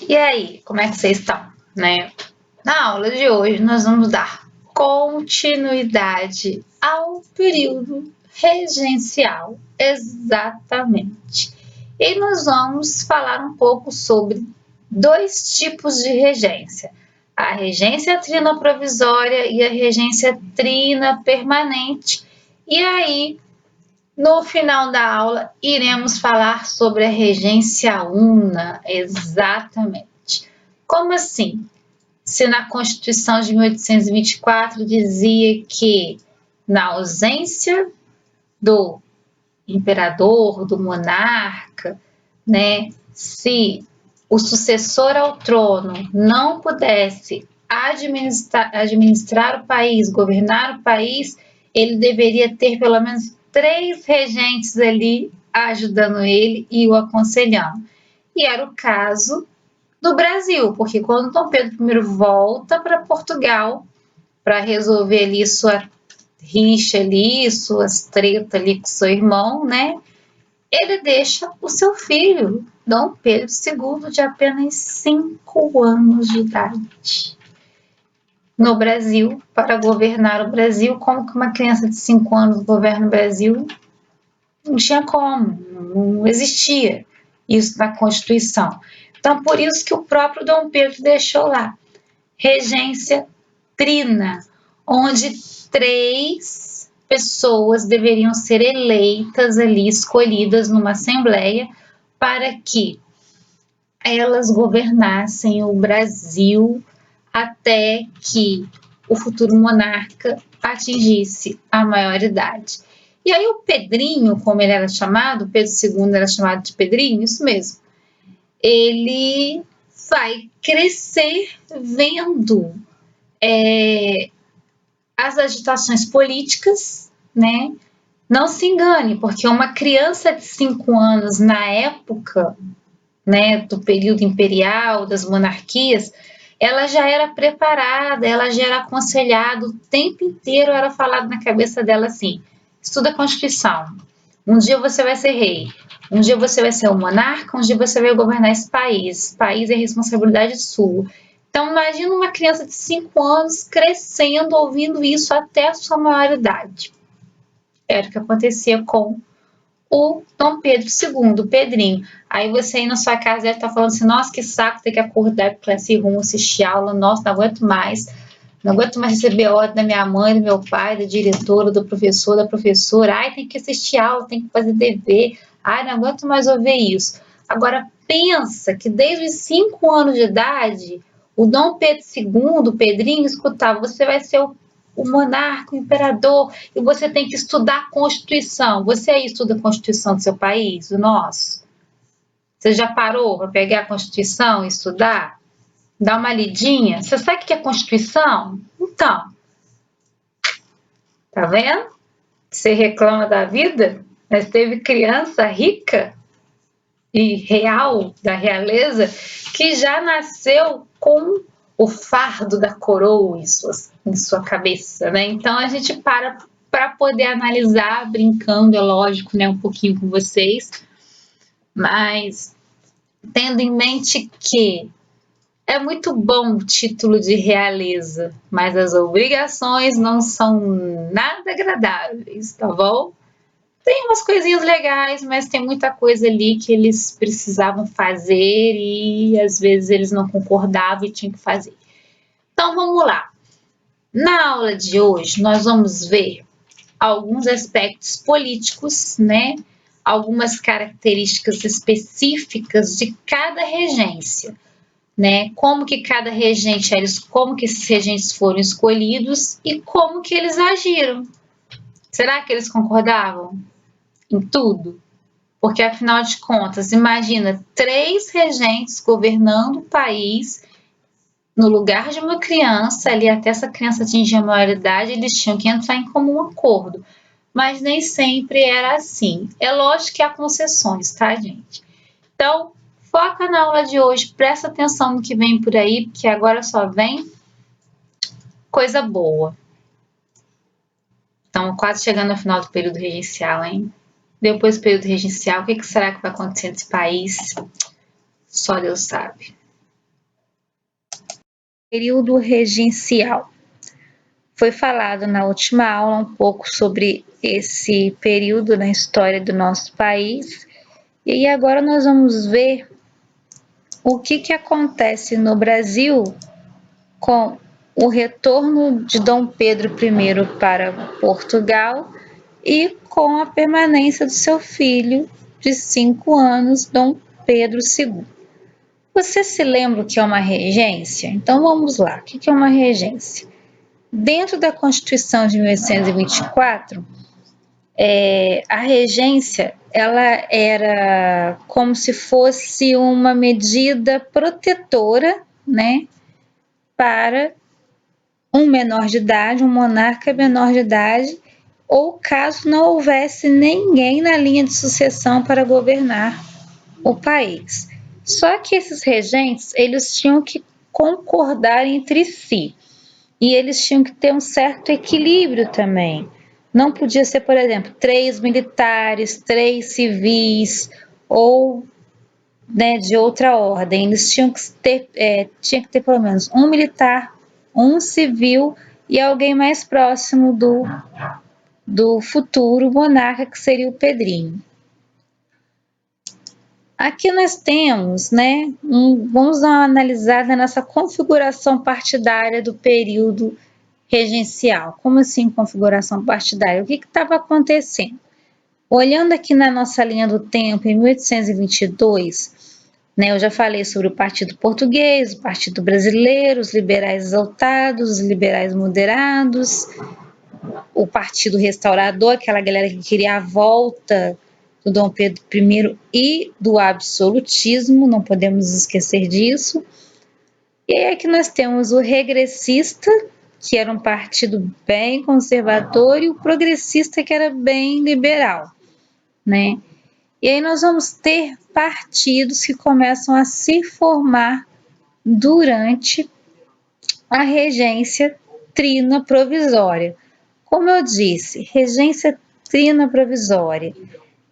E aí, como é que vocês estão, né? Na aula de hoje nós vamos dar continuidade ao período regencial, exatamente. E nós vamos falar um pouco sobre dois tipos de regência: a regência trina provisória e a regência trina permanente. E aí, no final da aula, iremos falar sobre a regência una, exatamente. Como assim? Se na Constituição de 1824 dizia que, na ausência do imperador, do monarca, né, se o sucessor ao trono não pudesse administrar o país, governar o país, ele deveria ter pelo menos 3 regentes ali ajudando ele e o aconselhando. E era o caso do Brasil, porque quando Dom Pedro I volta para Portugal para resolver ali sua rixa ali, suas tretas ali com seu irmão, né? Ele deixa o seu filho, Dom Pedro II, de apenas 5 anos de idade, no Brasil, para governar o Brasil. Como que uma criança de 5 anos governa o Brasil? Não tinha como, não existia isso na Constituição. Então, por isso que o próprio Dom Pedro deixou lá, regência trina, onde 3 pessoas deveriam ser eleitas ali, escolhidas numa assembleia, para que elas governassem o Brasil até que o futuro monarca atingisse a maioridade. E aí o Pedrinho, como ele era chamado, Pedro II era chamado de Pedrinho, isso mesmo, ele vai crescer vendo as agitações políticas, né? Não se engane, porque uma criança de 5 anos na época, né, do período imperial, das monarquias, ela já era preparada, ela já era aconselhada, o tempo inteiro era falado na cabeça dela assim: estuda a Constituição, um dia você vai ser rei, um dia você vai ser o monarca, um dia você vai governar esse país é responsabilidade sua. Então imagina uma criança de 5 anos crescendo, ouvindo isso até a sua maioridade. Era o que acontecia com o Dom Pedro II, o Pedrinho. Aí você aí na sua casa deve estar falando assim: nossa, que saco ter que acordar para Classroom, assistir aula, nossa, não aguento mais receber ordem da minha mãe, do meu pai, da diretora, do professor, da professora. Ai, tem que assistir aula, tem que fazer dever. Ai, não aguento mais ouvir isso. Agora, pensa que desde os 5 anos de idade, o Dom Pedro II, o Pedrinho, escutava: você vai ser o monarca, o imperador, e você tem que estudar a Constituição. Você aí estuda a Constituição do seu país, do nosso? Você já parou para pegar a Constituição e estudar? Dá uma lidinha? Você sabe o que é Constituição? Então, tá vendo? Você reclama da vida, mas teve criança rica e real, da realeza, que já nasceu com o fardo da coroa em sua cabeça, né? Então a gente para poder analisar, brincando, é lógico, né, um pouquinho com vocês, mas tendo em mente que é muito bom o título de realeza, mas as obrigações não são nada agradáveis, tá bom? Tem umas coisinhas legais, mas tem muita coisa ali que eles precisavam fazer e às vezes eles não concordavam e tinham que fazer. Então vamos lá. Na aula de hoje nós vamos ver alguns aspectos políticos, né? Algumas características específicas de cada regência, né? Como que cada regente, como que esses regentes foram escolhidos e como que eles agiram. Será que eles concordavam em tudo? Porque, afinal de contas, imagina 3 regentes governando o país no lugar de uma criança, ali até essa criança atingir a maioridade, eles tinham que entrar em comum acordo. Mas nem sempre era assim. É lógico que há concessões, tá, gente? Então, foca na aula de hoje, presta atenção no que vem por aí, porque agora só vem coisa boa. Estamos quase chegando ao final do período regencial, hein? Depois do período regencial, o que será que vai acontecer nesse país? Só Deus sabe. Período regencial. Foi falado na última aula um pouco sobre esse período na história do nosso país, e agora nós vamos ver o que acontece no Brasil com o retorno de Dom Pedro I para Portugal e com a permanência do seu filho de 5 anos, Dom Pedro II. Você se lembra o que é uma regência? Então vamos lá, o que é uma regência? Dentro da Constituição de 1824, a regência ela era como se fosse uma medida protetora, né, para um menor de idade, um monarca menor de idade, ou caso não houvesse ninguém na linha de sucessão para governar o país. Só que esses regentes, eles tinham que concordar entre si e eles tinham que ter um certo equilíbrio também. Não podia ser, por exemplo, 3 militares, 3 civis ou, né, de outra ordem. Eles tinham que ter pelo menos um militar, um civil e alguém mais próximo do futuro monarca, que seria o Pedrinho. Aqui nós temos, né, vamos dar uma analisada nessa configuração partidária do período regencial. Como assim configuração partidária? O que estava acontecendo? Olhando aqui na nossa linha do tempo, em 1822, né, eu já falei sobre o Partido Português, o Partido Brasileiro, os liberais exaltados, os liberais moderados, o Partido Restaurador, aquela galera que queria a volta do Dom Pedro I e do absolutismo, não podemos esquecer disso. E aí aqui nós temos o regressista, que era um partido bem conservador, e o progressista, que era bem liberal, né? E aí nós vamos ter partidos que começam a se formar durante a regência trina provisória. Como eu disse, regência trina provisória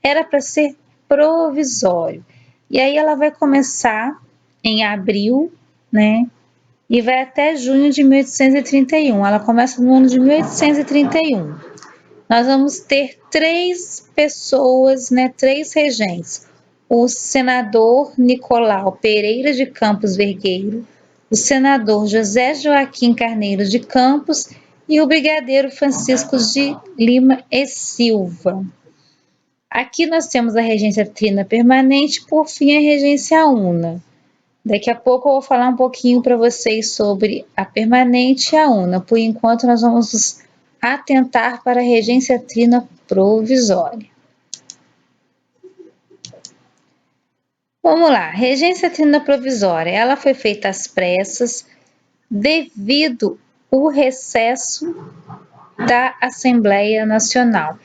era para ser provisório. E aí ela vai começar em abril, né? E vai até junho de 1831. Ela começa no ano de 1831. Nós vamos ter 3 pessoas, né? 3 regentes. O senador Nicolau Pereira de Campos Vergueiro, o senador José Joaquim Carneiro de Campos e o brigadeiro Francisco de Lima e Silva. Aqui nós temos a regência trina permanente, por fim a regência una. Daqui a pouco eu vou falar um pouquinho para vocês sobre a permanente e a una. Por enquanto nós vamos nos atentar para a regência trina provisória. Vamos lá, regência trina provisória, ela foi feita às pressas devido ao recesso da Assembleia Nacional.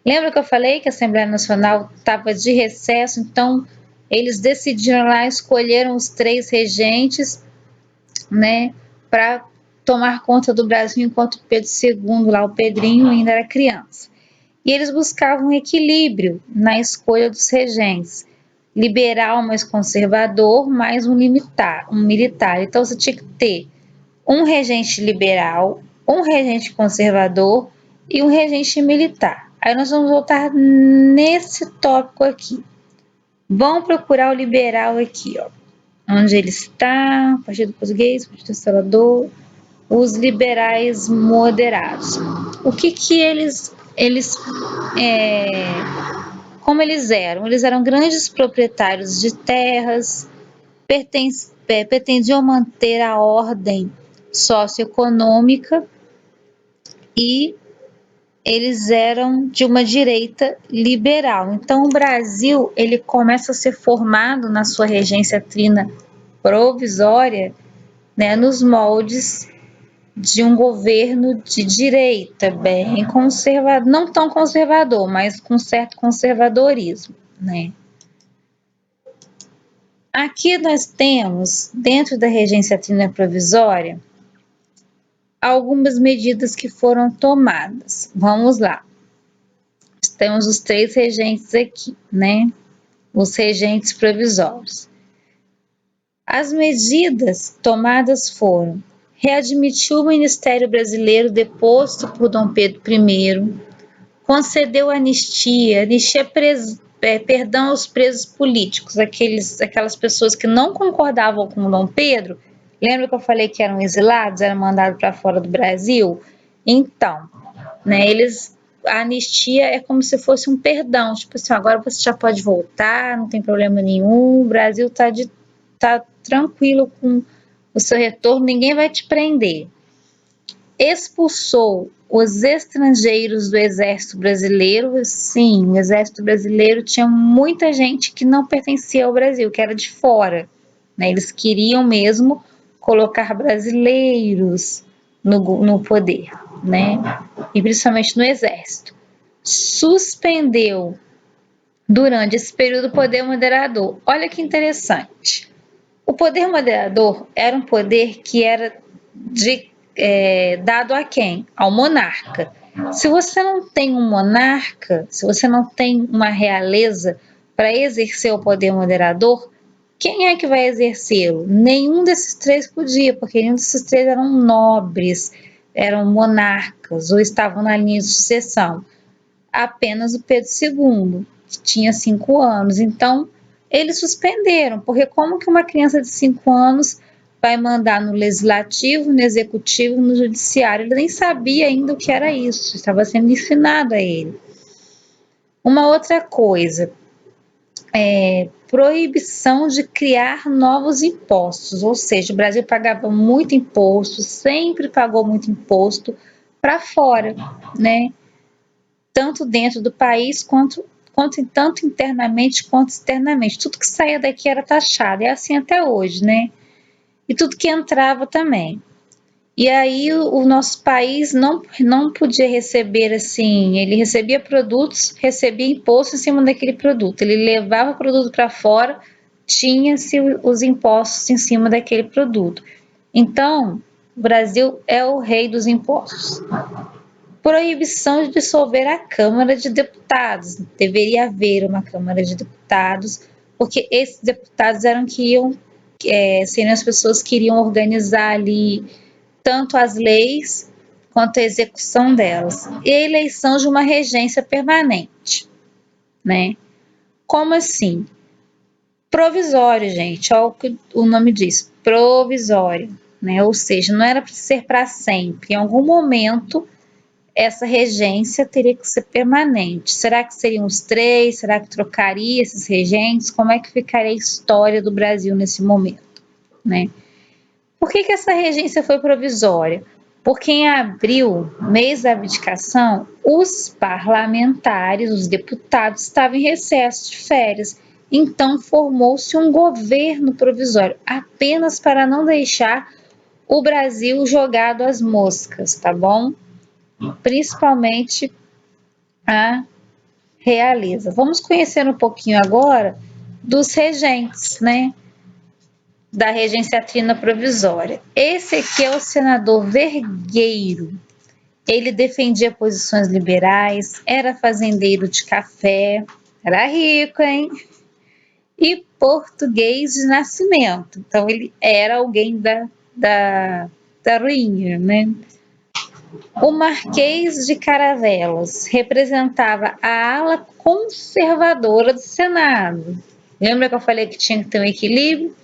Lembra que eu falei que a Assembleia Nacional estava de recesso, então eles decidiram lá, escolheram os 3 regentes, né, para tomar conta do Brasil enquanto Pedro II, lá o Pedrinho, ainda era criança. E eles buscavam equilíbrio na escolha dos regentes, liberal mais conservador, mais um militar. Então você tinha que ter um regente liberal, um regente conservador e um regente militar. Aí nós vamos voltar nesse tópico aqui. Vamos procurar o liberal aqui, ó. Onde ele está, Partido Português, Partido Restaurador, os liberais moderados. O que eles como eles eram? Eles eram grandes proprietários de terras, pretendiam manter a ordem socioeconômica e eles eram de uma direita liberal. Então o Brasil ele começa a ser formado na sua regência trina provisória, né, nos moldes de um governo de direita, bem conservador, não tão conservador, mas com certo conservadorismo, né? Aqui nós temos, dentro da regência trina provisória, algumas medidas que foram tomadas. Vamos lá. Temos os 3 regentes aqui, né? Os regentes provisórios. As medidas tomadas foram readmitiu o Ministério Brasileiro deposto por Dom Pedro I, concedeu anistia perdão aos presos políticos, aquelas pessoas que não concordavam com Dom Pedro. Lembra que eu falei que eram exilados, eram mandados para fora do Brasil? Então, né, a anistia é como se fosse um perdão, tipo assim, agora você já pode voltar, não tem problema nenhum, o Brasil tá tranquilo com o seu retorno, ninguém vai te prender. Expulsou os estrangeiros do Exército Brasileiro. Sim, o Exército Brasileiro tinha muita gente que não pertencia ao Brasil, que era de fora, né? Eles queriam mesmo colocar brasileiros no poder, né? E principalmente no Exército. Suspendeu durante esse período o poder moderador. Olha que interessante. O poder moderador era um poder que era dado a quem? Ao monarca. Se você não tem um monarca, se você não tem uma realeza para exercer o poder moderador, quem é que vai exercê-lo? Nenhum desses três podia, porque nenhum desses três eram nobres, eram monarcas ou estavam na linha de sucessão. Apenas o Pedro II, que tinha 5 anos. Então, eles suspenderam, porque como que uma criança de 5 anos vai mandar no legislativo, no executivo, no judiciário? Ele nem sabia ainda o que era isso, estava sendo ensinado a ele. Uma outra coisa, proibição de criar novos impostos, ou seja, o Brasil pagava muito imposto, sempre pagou muito imposto para fora, né? Tanto dentro do país quanto tanto internamente quanto externamente. Tudo que saía daqui era taxado, é assim até hoje, né? E tudo que entrava também. E aí o nosso país não podia receber assim, ele recebia produtos, recebia imposto em cima daquele produto. Ele levava o produto para fora, tinha-se os impostos em cima daquele produto. Então, o Brasil é o rei dos impostos. Proibição de dissolver a Câmara de Deputados. Deveria haver uma Câmara de Deputados, porque esses deputados eram seriam as pessoas que iriam organizar ali tanto as leis quanto a execução delas. E a eleição de uma regência permanente, né? Como assim? Provisório, gente, olha o que o nome diz, provisório, né? Ou seja, não era para ser para sempre. Em algum momento essa regência teria que ser permanente. Será que seriam os 3? Será que trocaria esses regentes? Como é que ficaria a história do Brasil nesse momento, né? Por que essa regência foi provisória? Porque em abril, mês da abdicação, os parlamentares, os deputados, estavam em recesso de férias. Então formou-se um governo provisório, apenas para não deixar o Brasil jogado às moscas, tá bom? Principalmente a realeza. Vamos conhecer um pouquinho agora dos regentes, né? Da regência trina provisória. Esse aqui é o senador Vergueiro. Ele defendia posições liberais, era fazendeiro de café, era rico, hein? E português de nascimento. Então ele era alguém da ruinha, né? O Marquês de Caravelas representava a ala conservadora do Senado. Lembra que eu falei que tinha que ter um equilíbrio?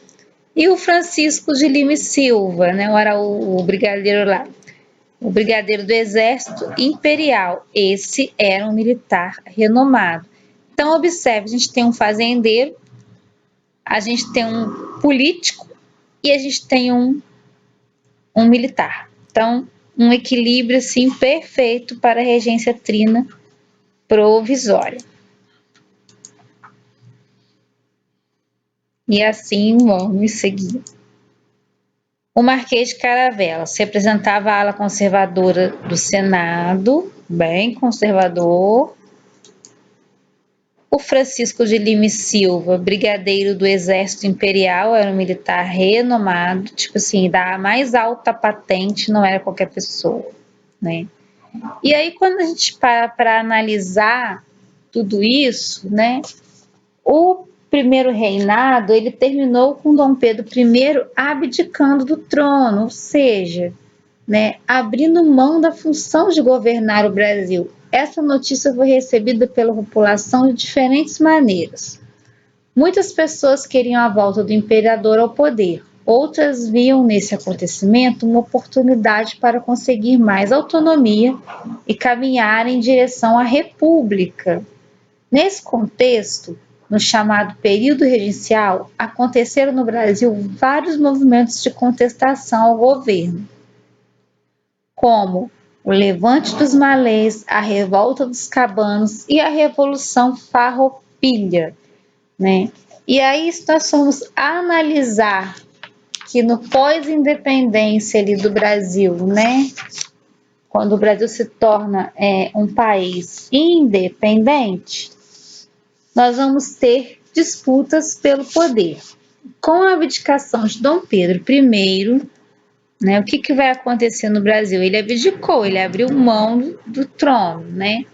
E o Francisco de Lima e Silva, né, era o brigadeiro lá, o brigadeiro do Exército Imperial. Esse era um militar renomado. Então, observe, a gente tem um fazendeiro, a gente tem um político e a gente tem um militar. Então, um equilíbrio assim perfeito para a regência trina provisória. E assim vamos seguir. O Marquês de Caravelas representava a ala conservadora do Senado, bem conservador. O Francisco de Lima e Silva, brigadeiro do Exército Imperial, era um militar renomado, tipo assim, da mais alta patente, não era qualquer pessoa, né? E aí, quando a gente para analisar tudo isso, né? O primeiro reinado, ele terminou com Dom Pedro I abdicando do trono, ou seja, né, abrindo mão da função de governar o Brasil. Essa notícia foi recebida pela população de diferentes maneiras. Muitas pessoas queriam a volta do imperador ao poder. Outras viam nesse acontecimento uma oportunidade para conseguir mais autonomia e caminhar em direção à república. Nesse contexto, no chamado período regencial, aconteceram no Brasil vários movimentos de contestação ao governo, como o Levante dos Malês, a Revolta dos Cabanos e a Revolução Farroupilha, né? E aí, se nós formos analisar que no pós-independência ali do Brasil, né, quando o Brasil se torna um país independente, nós vamos ter disputas pelo poder. Com a abdicação de Dom Pedro I, né, o que vai acontecer no Brasil? Ele abdicou, ele abriu mão do trono, né?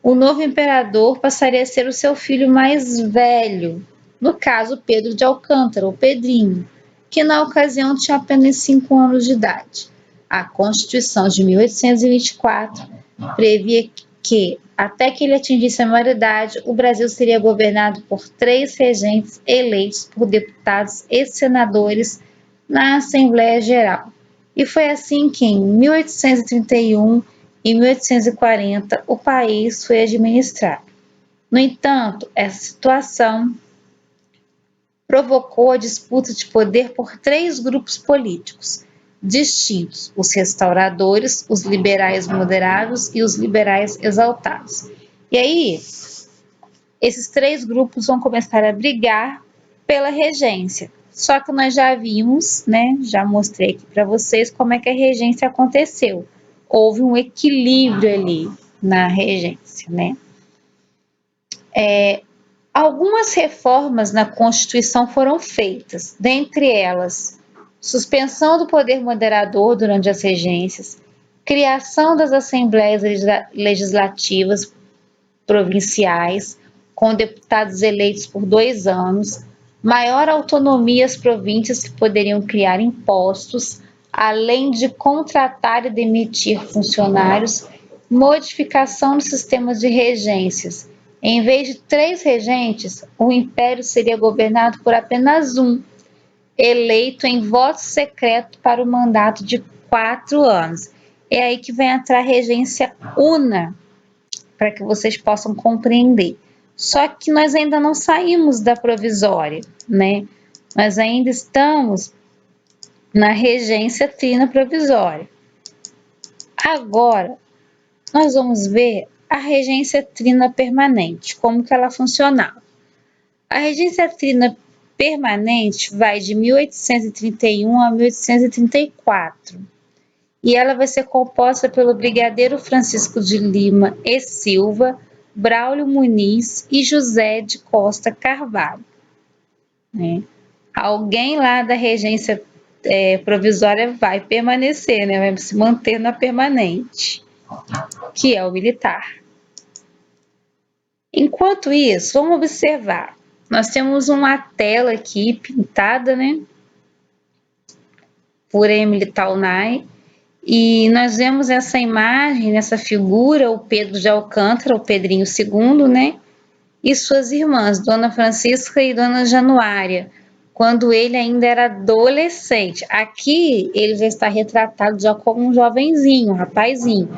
O novo imperador passaria a ser o seu filho mais velho, no caso Pedro de Alcântara, ou Pedrinho, que na ocasião tinha apenas 5 anos de idade. A Constituição de 1824 previa que, até que ele atingisse a maioridade, o Brasil seria governado por 3 regentes eleitos por deputados e senadores na Assembleia Geral. E foi assim que, em 1831 e 1840, o país foi administrado. No entanto, essa situação provocou a disputa de poder por 3 grupos políticos distintos: os restauradores, os liberais moderados e os liberais exaltados. E aí, esses 3 grupos vão começar a brigar pela regência. Só que nós já vimos, né, já mostrei aqui para vocês como é que a regência aconteceu. Houve um equilíbrio ali na regência, né? Algumas reformas na Constituição foram feitas, dentre elas, suspensão do poder moderador durante as regências, criação das assembleias legislativas provinciais, com deputados eleitos por 2 anos, maior autonomia às províncias que poderiam criar impostos, além de contratar e demitir funcionários, modificação dos sistemas de regências. Em vez de 3 regentes, o império seria governado por apenas um, eleito em voto secreto para o mandato de 4 anos. É aí que vem entrar a regência una, para que vocês possam compreender. Só que nós ainda não saímos da provisória, né? Nós ainda estamos na regência trina provisória. Agora, nós vamos ver a regência trina permanente, como que ela funcionava. A regência trina permanente vai de 1831 a 1834. E ela vai ser composta pelo brigadeiro Francisco de Lima e Silva, Braulio Muniz e José de Costa Carvalho. Né? Alguém lá da regência provisória vai permanecer, né? Vai se manter na permanente, que é o militar. Enquanto isso, vamos observar. Nós temos uma tela aqui pintada, né? Por Emily Taunay. E nós vemos essa imagem, essa figura, o Pedro de Alcântara, o Pedrinho II, né? E suas irmãs, Dona Francisca e Dona Januária, quando ele ainda era adolescente. Aqui ele já está retratado já como um jovenzinho, um rapazinho.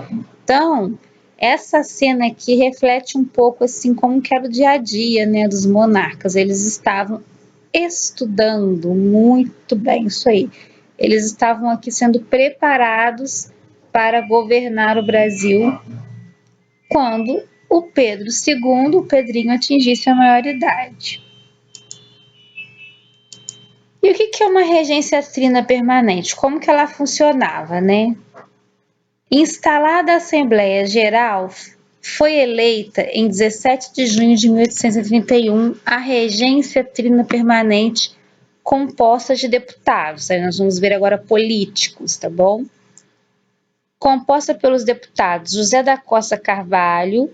Então, essa cena aqui reflete um pouco assim como que era o dia a dia, né, dos monarcas. Eles estavam estudando muito bem isso aí. Eles estavam aqui sendo preparados para governar o Brasil quando o Pedro II, o Pedrinho, atingisse a maioridade. E o que é uma regência trina permanente? Como que ela funcionava, né? Instalada a Assembleia Geral, foi eleita em 17 de junho de 1831 a regência trina permanente composta de deputados. Aí nós vamos ver agora políticos, tá bom? Composta pelos deputados José da Costa Carvalho,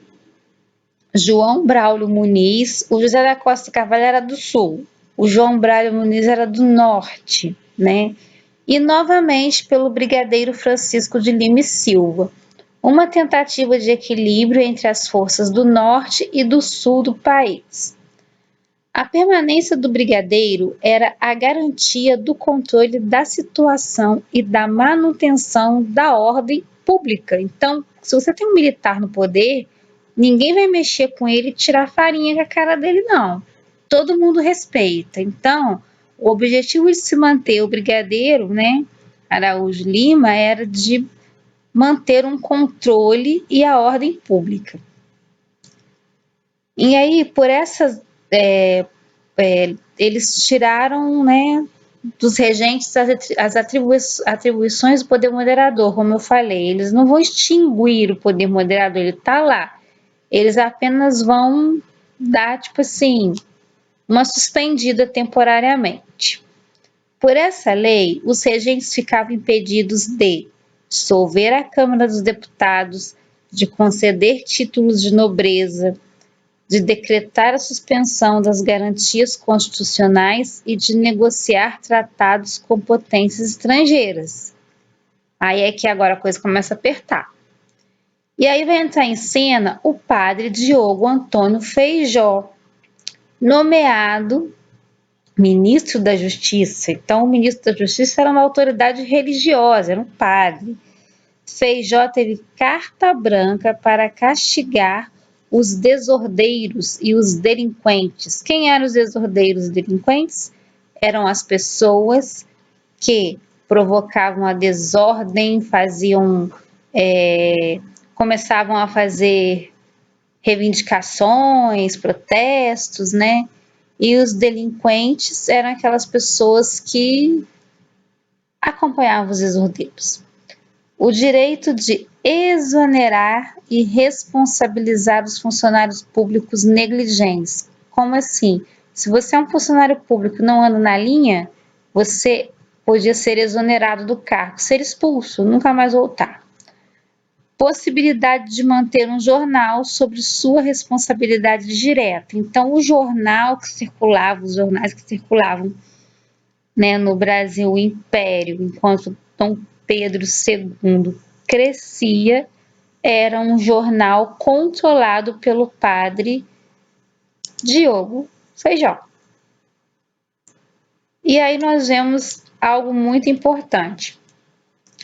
João Braulio Muniz, o José da Costa Carvalho era do sul, o João Braulio Muniz era do norte, né? E novamente pelo brigadeiro Francisco de Lima e Silva, uma tentativa de equilíbrio entre as forças do norte e do sul do país. A permanência do brigadeiro era a garantia do controle da situação e da manutenção da ordem pública. Então, se você tem um militar no poder, ninguém vai mexer com ele e tirar farinha com a cara dele, não. Todo mundo respeita. Então, o objetivo de se manter o brigadeiro, né, Araújo Lima, era de manter um controle e a ordem pública. E aí, por essas eles tiraram, né, dos regentes as atribuições do poder moderador, como eu falei. Eles não vão extinguir o poder moderador, ele está lá. Eles apenas vão dar, tipo assim, uma suspendida temporariamente. Por essa lei, os regentes ficavam impedidos de dissolver a Câmara dos Deputados, de conceder títulos de nobreza, de decretar a suspensão das garantias constitucionais e de negociar tratados com potências estrangeiras. Aí é que agora a coisa começa a apertar. E aí vai entrar em cena o padre Diogo Antônio Feijó, nomeado ministro da Justiça. Então, o ministro da Justiça era uma autoridade religiosa, era um padre. Feijó teve carta branca para castigar os desordeiros e os delinquentes. Quem eram os desordeiros e delinquentes? Eram as pessoas que provocavam a desordem, começavam a fazer reivindicações, protestos, né? E os delinquentes eram aquelas pessoas que acompanhavam os desordeiros. O direito de exonerar e responsabilizar os funcionários públicos negligentes. Como assim? Se você é um funcionário público e não anda na linha, você podia ser exonerado do cargo, ser expulso, nunca mais voltar. Possibilidade de manter um jornal sobre sua responsabilidade direta. Então, o jornal que circulava, os jornais que circulavam, né, no Brasil, o Império, enquanto Dom Pedro II crescia, era um jornal controlado pelo padre Diogo Feijó. E aí nós vemos algo muito importante.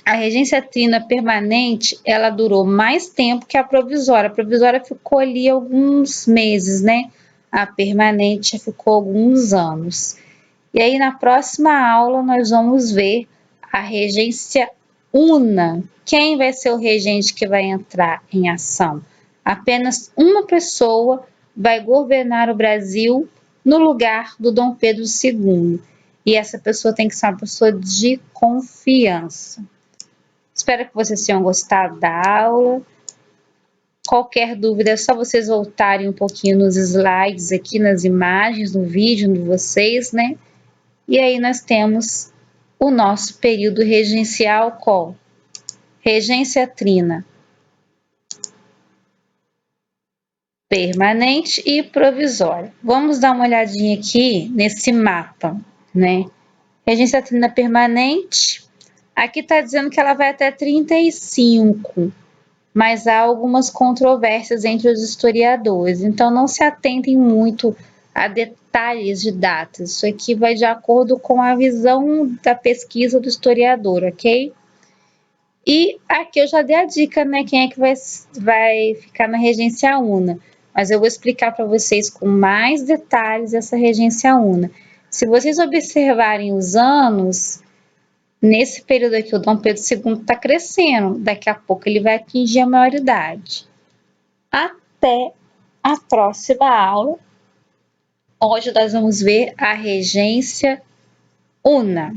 A regência trina permanente, ela durou mais tempo que a provisória. A provisória ficou ali alguns meses, né? A permanente ficou alguns anos. E aí, na próxima aula, nós vamos ver a regência una. Quem vai ser o regente que vai entrar em ação? Apenas uma pessoa vai governar o Brasil no lugar do Dom Pedro II. E essa pessoa tem que ser uma pessoa de confiança. Espero que vocês tenham gostado da aula. Qualquer dúvida é só vocês voltarem um pouquinho nos slides aqui, nas imagens, no vídeo de vocês, né? E aí nós temos o nosso período regencial com regência trina permanente e provisória. Vamos dar uma olhadinha aqui nesse mapa, né? Regência trina permanente, aqui está dizendo que ela vai até 35, mas há algumas controvérsias entre os historiadores, então não se atentem muito a detalhes de datas, isso aqui vai de acordo com a visão da pesquisa do historiador, ok? E aqui eu já dei a dica, né, quem é que vai ficar na regência una, mas eu vou explicar para vocês com mais detalhes essa regência una. Se vocês observarem os anos, nesse período aqui, o Dom Pedro II está crescendo, daqui a pouco ele vai atingir a maioridade. Até a próxima aula, onde nós vamos ver a regência una.